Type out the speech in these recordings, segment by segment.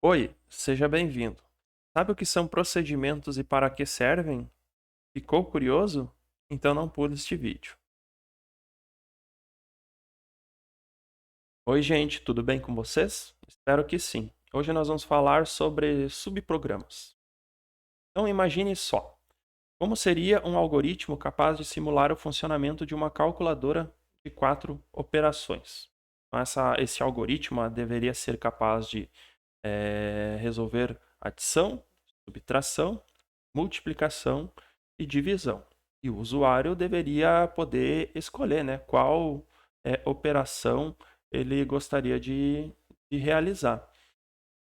Oi, seja bem-vindo. Sabe o que são procedimentos e para que servem? Ficou curioso? Então não pule este vídeo. Oi, gente, tudo bem com vocês? Espero que sim. Hoje nós vamos falar sobre subprogramas. Então imagine só, como seria um algoritmo capaz de simular o funcionamento de uma calculadora de 4 operações? Então, esse algoritmo deveria ser capaz de resolver adição, subtração, multiplicação e divisão. E o usuário deveria poder escolher, né, qual operação ele gostaria de realizar.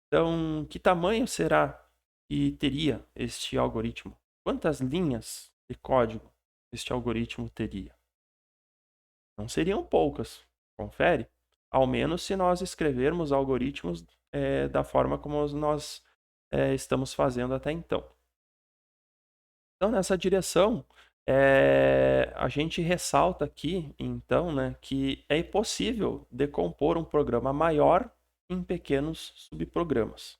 Então, que tamanho será que teria este algoritmo? Quantas linhas de código este algoritmo teria? Não seriam poucas, confere? Ao menos se nós escrevermos algoritmos da forma como nós estamos fazendo até então. Então, nessa direção, a gente ressalta aqui, então, né, que é possível decompor um programa maior em pequenos subprogramas,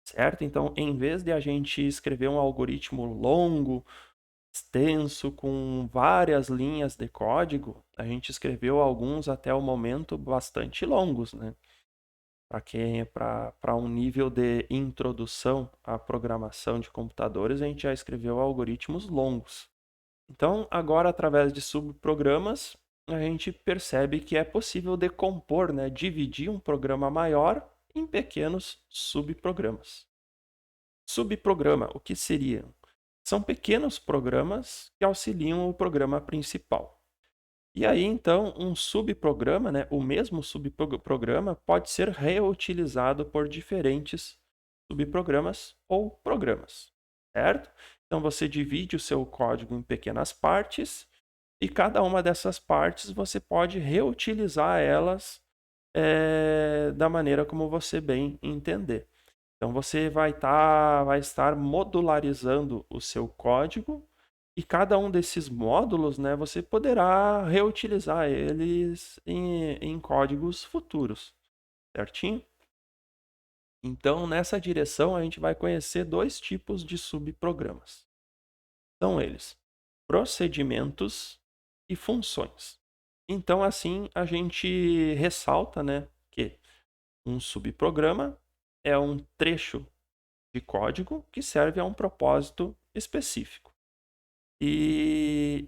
certo? Então, em vez de a gente escrever um algoritmo longo, extenso, com várias linhas de código, a gente escreveu alguns até o momento bastante longos, né? Para um nível de introdução à programação de computadores, a gente já escreveu algoritmos longos. Então, agora, através de subprogramas, a gente percebe que é possível decompor, né, dividir um programa maior em pequenos subprogramas. Subprograma, o que seria? São pequenos programas que auxiliam o programa principal. E aí, então, um subprograma, né, o mesmo subprograma, pode ser reutilizado por diferentes subprogramas ou programas, certo? Então, você divide o seu código em pequenas partes e cada uma dessas partes você pode reutilizar elas da maneira como você bem entender. Então, você vai estar modularizando o seu código e cada um desses módulos, né, você poderá reutilizar eles em códigos futuros, certinho? Então, nessa direção, a gente vai conhecer dois tipos de subprogramas. São eles, procedimentos e funções. Então, assim, a gente ressalta, né, que um subprograma é um trecho de código que serve a um propósito específico. E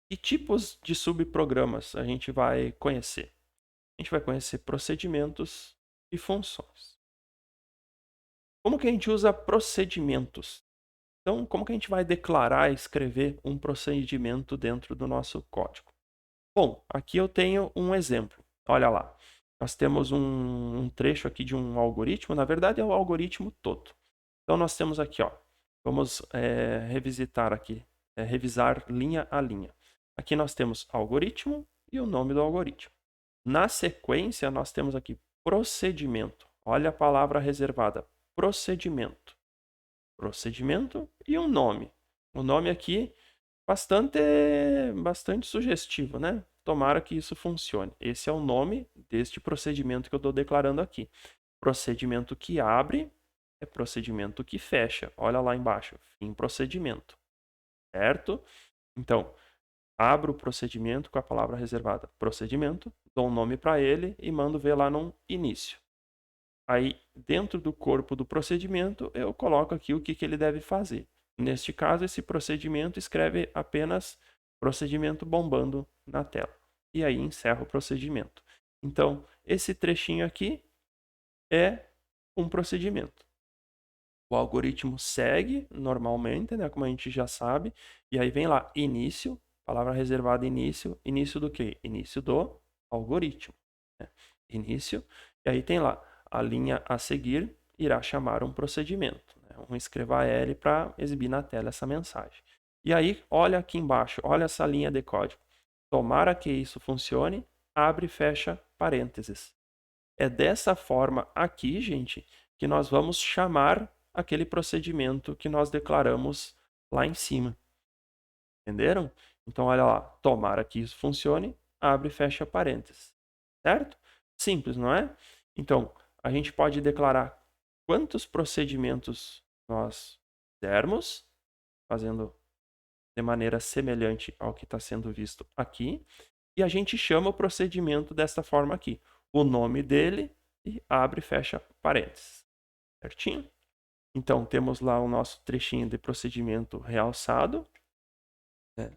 que tipos de subprogramas a gente vai conhecer? A gente vai conhecer procedimentos e funções. Como que a gente usa procedimentos? Então, como que a gente vai declarar e escrever um procedimento dentro do nosso código? Bom, aqui eu tenho um exemplo. Olha lá. Nós temos um trecho aqui de um algoritmo. Na verdade, é o algoritmo todo. Então, nós temos aqui, ó. Vamos revisitar aqui, revisar linha a linha. Aqui nós temos algoritmo e o nome do algoritmo. Na sequência, nós temos aqui procedimento. Olha a palavra reservada, procedimento. Procedimento e um nome. O nome aqui bastante sugestivo, né? Tomara que isso funcione. Esse é o nome deste procedimento que eu estou declarando aqui. Procedimento que abre é procedimento que fecha. Olha lá embaixo, fim procedimento, certo? Então, abro o procedimento com a palavra reservada procedimento, dou um nome para ele e mando ver lá no início. Aí, dentro do corpo do procedimento, eu coloco aqui o que ele deve fazer. Neste caso, esse procedimento escreve apenas procedimento bombando na tela. E aí encerro o procedimento. Então, esse trechinho aqui é um procedimento. O algoritmo segue normalmente, né, como a gente já sabe, e aí vem lá início, palavra reservada início, início do quê? Início do algoritmo. Né? Início, e aí tem lá a linha a seguir irá chamar um procedimento. Né? Vamos escrever L para exibir na tela essa mensagem. E aí, olha aqui embaixo, olha essa linha de código. Tomara que isso funcione, abre e fecha parênteses. É dessa forma aqui, gente, que nós vamos chamar aquele procedimento que nós declaramos lá em cima. Entenderam? Então, olha lá, tomara que isso funcione, abre e fecha parênteses. Certo? Simples, não é? Então, a gente pode declarar quantos procedimentos nós dermos, fazendo de maneira semelhante ao que está sendo visto aqui, e a gente chama o procedimento desta forma aqui, o nome dele e abre e fecha parênteses, certinho? Então, temos lá o nosso trechinho de procedimento realçado, né?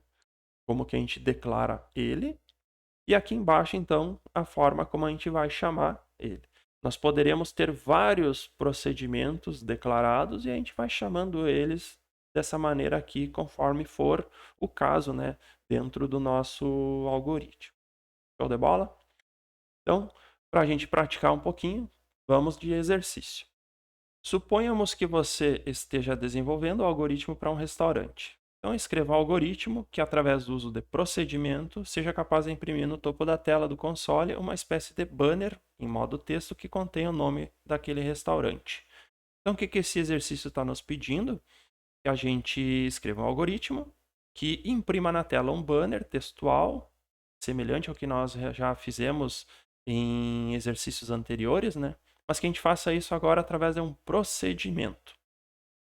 Como que a gente declara ele, e aqui embaixo, então, a forma como a gente vai chamar ele. Nós poderemos ter vários procedimentos declarados e a gente vai chamando eles dessa maneira aqui, conforme for o caso, né, dentro do nosso algoritmo. Show de bola? Então, para a gente praticar um pouquinho, vamos de exercício. Suponhamos que você esteja desenvolvendo o algoritmo para um restaurante. Então, escreva o algoritmo que, através do uso de procedimento, seja capaz de imprimir no topo da tela do console uma espécie de banner em modo texto que contém o nome daquele restaurante. Então, o que esse exercício está nos pedindo? Que a gente escreva um algoritmo que imprima na tela um banner textual, semelhante ao que nós já fizemos em exercícios anteriores, né? Mas que a gente faça isso agora através de um procedimento,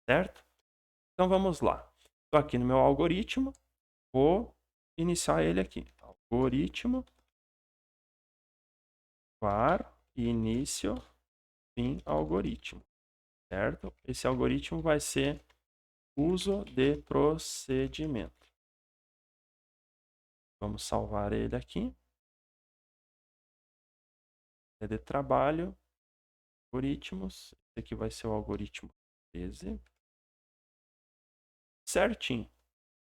certo? Então vamos lá. Estou aqui no meu algoritmo, vou iniciar ele aqui. Algoritmo var início fim algoritmo, certo? Esse algoritmo vai ser uso de procedimento. Vamos salvar ele aqui. É de trabalho, algoritmos. Esse aqui vai ser o algoritmo 13. Certinho.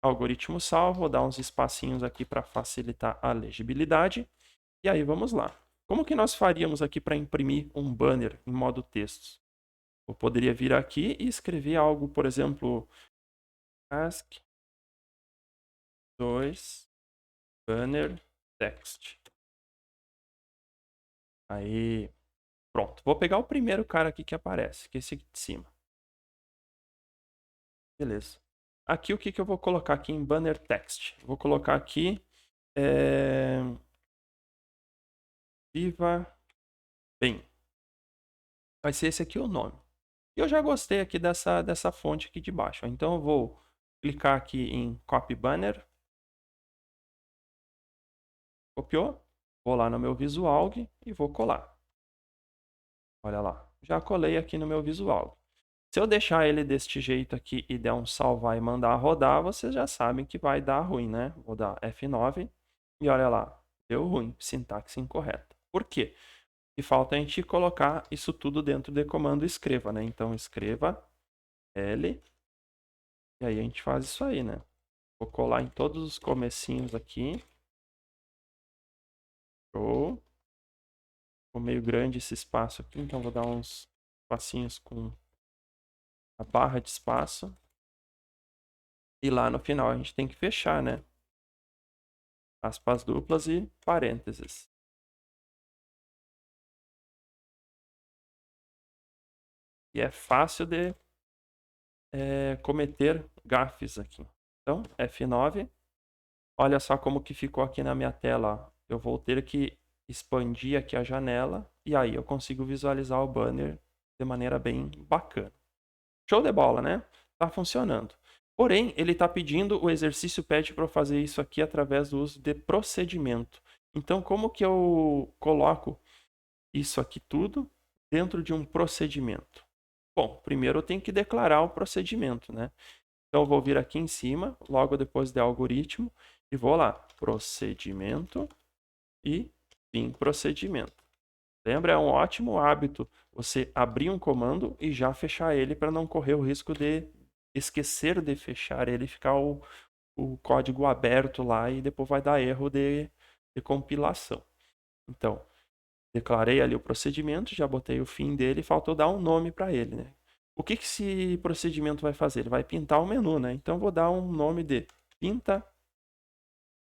Algoritmo salvo, vou dar uns espacinhos aqui para facilitar a legibilidade. E aí vamos lá. Como que nós faríamos aqui para imprimir um banner em modo texto? Eu poderia vir aqui e escrever algo, por exemplo, ask 2 banner text. Aí, pronto. Vou pegar o primeiro cara aqui que aparece, que é esse aqui de cima. Beleza. Aqui o que eu vou colocar aqui em banner text? Vou colocar aqui Viva Bem. Vai ser esse aqui o nome. E eu já gostei aqui dessa fonte aqui de baixo. Então eu vou clicar aqui em Copy Banner. Copiou. Vou lá no meu Visualg e vou colar. Olha lá. Já colei aqui no meu Visualg. Se eu deixar ele deste jeito aqui e der um salvar e mandar rodar, vocês já sabem que vai dar ruim, né? Vou dar F9 e olha lá. Deu ruim. Sintaxe incorreta. Por quê? E falta a gente colocar isso tudo dentro do comando escreva, né? Então escreva L e aí a gente faz isso aí, né? Vou colar em todos os comecinhos aqui. Show. Ficou meio grande esse espaço aqui, então vou dar uns passinhos com a barra de espaço. E lá no final a gente tem que fechar, né? Aspas duplas e parênteses. E é fácil de cometer gafes aqui. Então, F9. Olha só como que ficou aqui na minha tela. Eu vou ter que expandir aqui a janela e aí eu consigo visualizar o banner de maneira bem bacana. Show de bola, né? Tá funcionando. Porém, ele está pedindo, o exercício pede para eu fazer isso aqui através do uso de procedimento. Então, como que eu coloco isso aqui tudo dentro de um procedimento? Bom, primeiro eu tenho que declarar o procedimento, né? Então, eu vou vir aqui em cima, logo depois de algoritmo, e vou lá, procedimento e fim procedimento. Lembra, é um ótimo hábito você abrir um comando e já fechar ele para não correr o risco de esquecer de fechar ele e ficar o código aberto lá e depois vai dar erro de compilação. Então, declarei ali o procedimento, já botei o fim dele, faltou dar um nome para ele, né? O que esse procedimento vai fazer? Ele vai pintar o menu, né? Então, vou dar um nome de pinta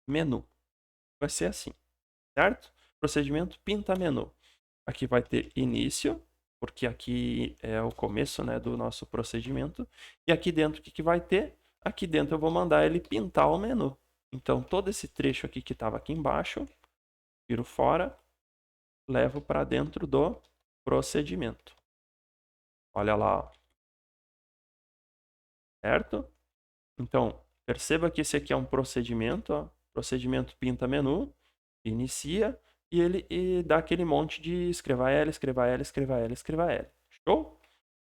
menu. Vai ser assim, certo? Procedimento pinta menu. Aqui vai ter início, porque aqui é o começo, né, do nosso procedimento. E aqui dentro, o que vai ter? Aqui dentro eu vou mandar ele pintar o menu. Então, todo esse trecho aqui que estava aqui embaixo, tiro fora, levo para dentro do procedimento. Olha lá, ó. Certo? Então, perceba que esse aqui é um procedimento, ó. Procedimento pinta menu, inicia, e ele dá aquele monte de escreva L, escreva L, escreva L, escreva L. Show?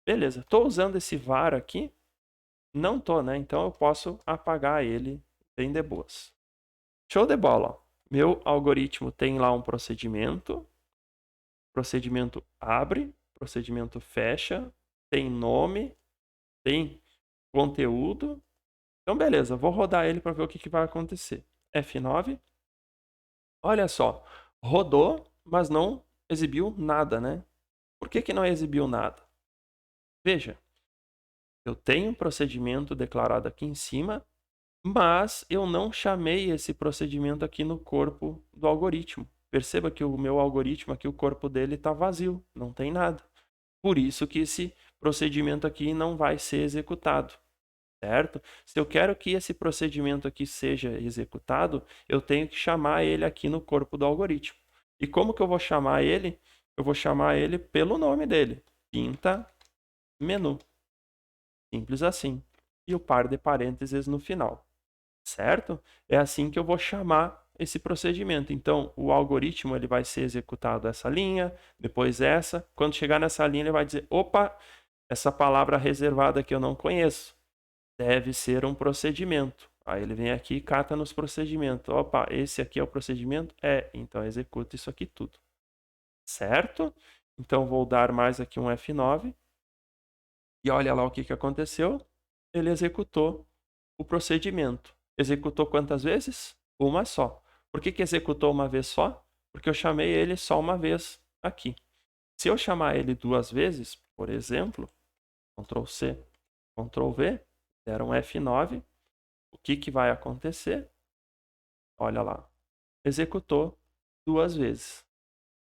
Beleza. Estou usando esse var aqui? Não tô, né? Então eu posso apagar ele bem de boas. Show de bola. Ó. Meu algoritmo tem lá um procedimento. Procedimento abre, procedimento fecha, tem nome, tem conteúdo. Então, beleza, vou rodar ele para ver o que vai acontecer. F9. Olha só, rodou, mas não exibiu nada, né? Por que não exibiu nada? Veja, eu tenho um procedimento declarado aqui em cima, mas eu não chamei esse procedimento aqui no corpo do algoritmo. Perceba que o meu algoritmo aqui, o corpo dele está vazio, não tem nada. Por isso que esse procedimento aqui não vai ser executado, certo? Se eu quero que esse procedimento aqui seja executado, eu tenho que chamar ele aqui no corpo do algoritmo. E como que eu vou chamar ele? Eu vou chamar ele pelo nome dele, pinta menu. Simples assim. E o par de parênteses no final, certo? É assim que eu vou chamar esse procedimento. Então, o algoritmo ele vai ser executado essa linha, depois essa. Quando chegar nessa linha, ele vai dizer, opa, essa palavra reservada que eu não conheço deve ser um procedimento. Aí ele vem aqui e cata nos procedimentos. Opa, esse aqui é o procedimento? É, então executa isso aqui tudo. Certo? Então vou dar mais aqui um F9. E olha lá o que aconteceu. Ele executou o procedimento. Executou quantas vezes? Uma só. Por que executou uma vez só? Porque eu chamei ele só uma vez aqui. Se eu chamar ele duas vezes, por exemplo, Ctrl C, Ctrl V, der um F9, o que vai acontecer? Olha lá, executou duas vezes,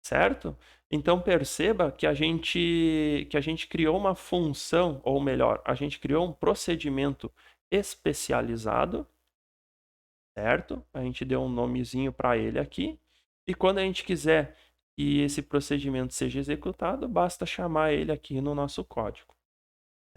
certo? Então perceba que a gente criou uma função, ou melhor, a gente criou um procedimento especializado, certo? A gente deu um nomezinho para ele aqui. E quando a gente quiser que esse procedimento seja executado, basta chamar ele aqui no nosso código,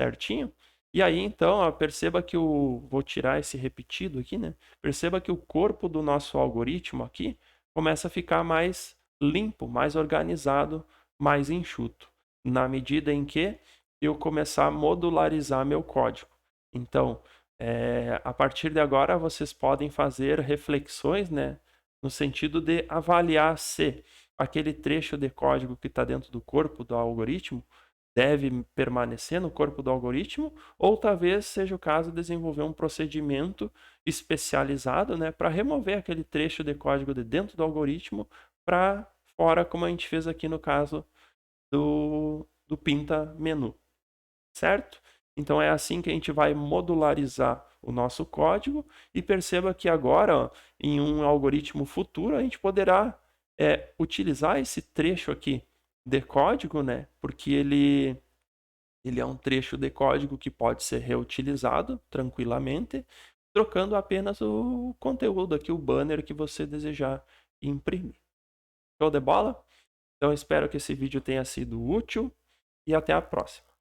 certinho? E aí, então, ó, perceba que vou tirar esse repetido aqui, né? Perceba que o corpo do nosso algoritmo aqui começa a ficar mais limpo, mais organizado, mais enxuto, na medida em que eu começar a modularizar meu código. Então, a partir de agora, vocês podem fazer reflexões, né? No sentido de avaliar se aquele trecho de código que está dentro do corpo do algoritmo deve permanecer no corpo do algoritmo, ou talvez seja o caso de desenvolver um procedimento especializado, né, para remover aquele trecho de código de dentro do algoritmo para fora, como a gente fez aqui no caso do pinta menu, certo? Então é assim que a gente vai modularizar o nosso código e perceba que agora, ó, em um algoritmo futuro, a gente poderá utilizar esse trecho aqui de código, né? Porque ele é um trecho de código que pode ser reutilizado tranquilamente, trocando apenas o conteúdo aqui, o banner que você desejar imprimir. Show de bola? Então espero que esse vídeo tenha sido útil e até a próxima.